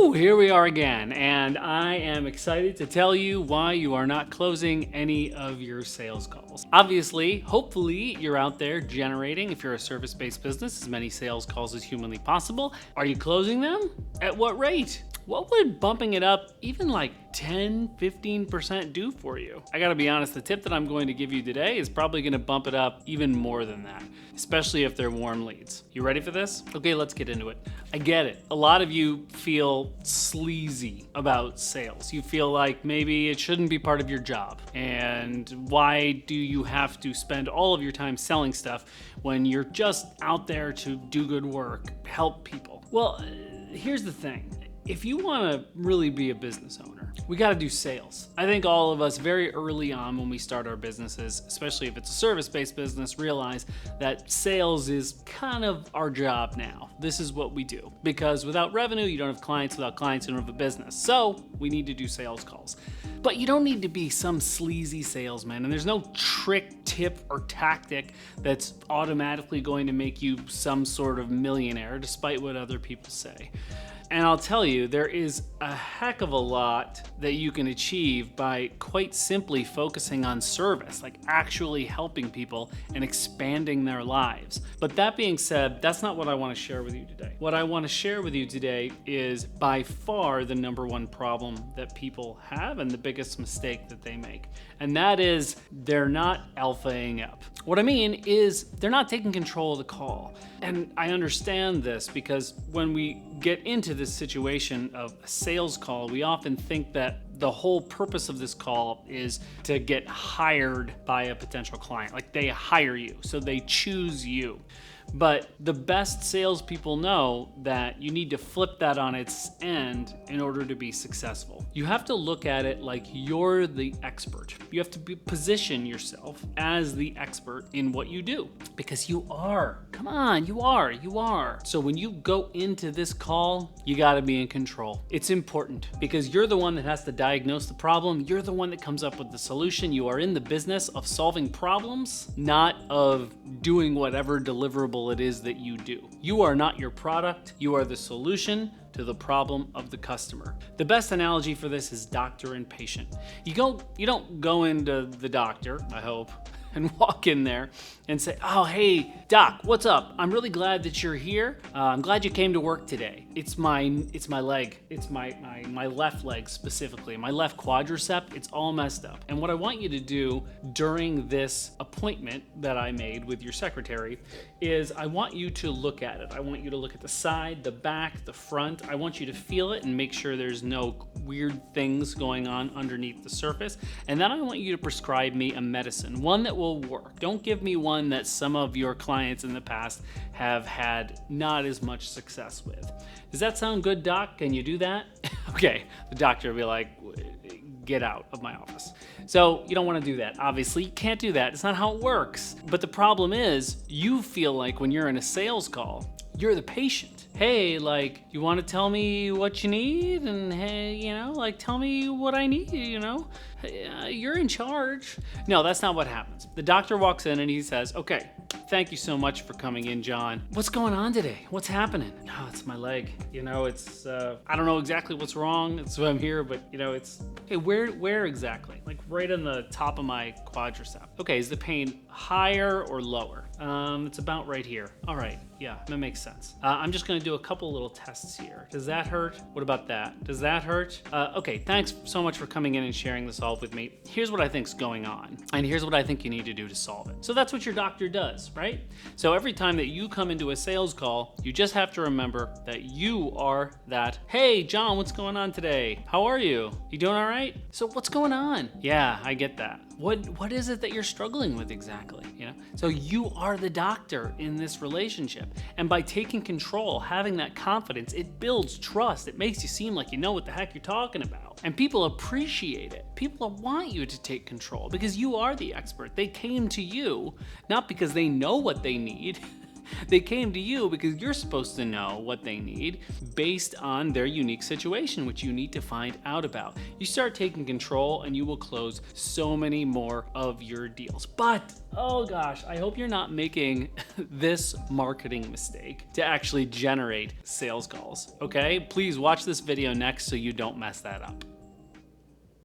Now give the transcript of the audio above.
Woo! Here we are again, and I am excited to tell you why you are not closing any of your sales calls. Obviously, hopefully, you're out there generating, if you're a service-based business, as many sales calls as humanly possible. Are you closing them? At what rate? What would bumping it up even like 10, 15% do for you? I gotta be honest, the tip that I'm going to give you today is probably gonna bump it up even more than that, especially if they're warm leads. You ready for this? Okay, let's get into it. I get it. A lot of you feel sleazy about sales. You feel like maybe it shouldn't be part of your job. And why do you have to spend all of your time selling stuff when you're just out there to do good work, help people? Well, here's the thing. If you want to really be a business owner, we got to do sales. I think all of us very early on when we start our businesses, especially if it's a service-based business, realize that sales is kind of our job now. This is what we do. Because without revenue, you don't have clients. Without clients, you don't have a business. So we need to do sales calls. But you don't need to be some sleazy salesman, and there's no trick, tip, or tactic that's automatically going to make you some sort of millionaire, despite what other people say. And I'll tell you, there is a heck of a lot that you can achieve by quite simply focusing on service, like actually helping people and expanding their lives. But that being said, that's not what I want to share with you today. What I want to share with you today is by far the number one problem that people have and the biggest mistake that they make. And that is they're not alphaing up. What I mean is they're not taking control of the call. And I understand this because when we get into this situation of a sales call, we often think that the whole purpose of this call is to get hired by a potential client. Like they hire you, so they choose you. But the best salespeople know that you need to flip that on its end in order to be successful. You have to look at it like you're the expert. You have to position yourself as the expert in what you do because you are. Come on, you are. So when you go into this call, you got to be in control. It's important because you're the one that has to diagnose the problem. You're the one that comes up with the solution. You are in the business of solving problems, not of doing whatever deliverable it is that you do. You are not your product. You are the solution to the problem of the customer. The best analogy for this is doctor and patient. You don't go into the doctor, I hope, and walk in there and say, "Oh, hey, doc, what's up? I'm really glad that you're here. I'm glad you came to work today. It's my leg. It's my left leg specifically, my left quadricep. It's all messed up." And what I want you to do during this appointment that I made with your secretary is I want you to look at it. I want you to look at the side, the back, the front. I want you to feel it and make sure there's no weird things going on underneath the surface. And then I want you to prescribe me a medicine, one that will work. Don't give me one that some of your clients in the past have had not as much success with. Does that sound good, doc? Can you do that? Okay, the doctor will be like, get out of my office. So you don't want to do that. Obviously, you can't do that. It's not how it works. But the problem is you feel like when you're in a sales call, you're the patient. Hey, like, you want to tell me what you need? And hey, tell me what I need, You're in charge. No, that's not what happens. The doctor walks in and he says, "Okay, thank you so much for coming in, John. What's going on today? What's happening?" "Oh, it's my leg. I don't know exactly what's wrong. That's why I'm here, but it's, hey, where exactly?" "Like right on the top of my quadricep." "Okay, is the pain higher or lower?" It's about right here." "All right, yeah, that makes sense. I'm just gonna do a couple little tests here. Does that hurt? What about that? Does that hurt? Okay, thanks so much for coming in and sharing this all with me. Here's what I think's going on, and here's what I think you need to do to solve it." So that's what your doctor does, right? So every time that you come into a sales call, you just have to remember that you are that, "Hey, John, what's going on today? How are you? You doing all right? So what's going on?" "Yeah, I get that. What is it that you're struggling with exactly?" So you are the doctor in this relationship. And by taking control, having that confidence, it builds trust. It makes you seem like you know what the heck you're talking about. And people appreciate it. People want you to take control because you are the expert. They came to you not because they know what they need. They came to you because you're supposed to know what they need based on their unique situation, which you need to find out about. You start taking control and you will close so many more of your deals. But, oh gosh, I hope you're not making this marketing mistake to actually generate sales calls, okay? Please watch this video next so you don't mess that up.